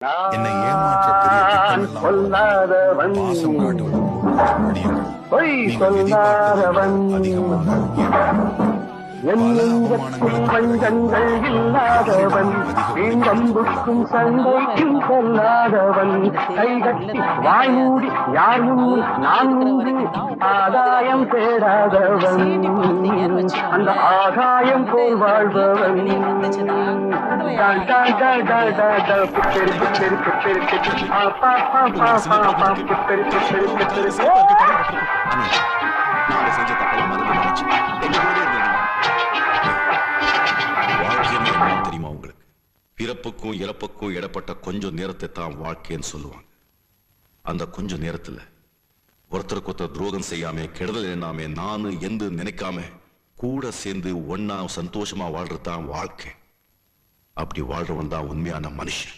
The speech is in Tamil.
என்னை ஏமாற்ற பெரிய திட்டமெல்லாம் பாசம் காட்டுவது நீங்கள் விதிப்பார்த்ததை அதிகமாக பஞ்சங்கள் இல்லாதவன் வீண்டம்புக்கும் சண்டைக்கும் செல்லாதவன் கைகட்டி வாய் மூடி யார் முன் நான் முந்தி ஆதாயம் தேடாதவன் அந்த ஆகாயம் போல் வாழ்பவன் தெரியுமா உங்களுக்கு? பிறப்புக்கும் இறப்புக்கும் இடப்பட்ட கொஞ்சம் நேரத்தை தான் வாழ்க்கைன்னு சொல்லுவாங்க. அந்த கொஞ்ச நேரத்துல ஒருத்தருக்கு ஒருத்தர் துரோகம் செய்யாம கெடுதல் எண்ணாம நானு எந்த நினைக்காம கூட சேர்ந்து ஒன்னா சந்தோஷமா வாழ்றதுதான் வாழ்க்கை. அப்படி வாழ்றவன் தான் உண்மையான மனுஷன்.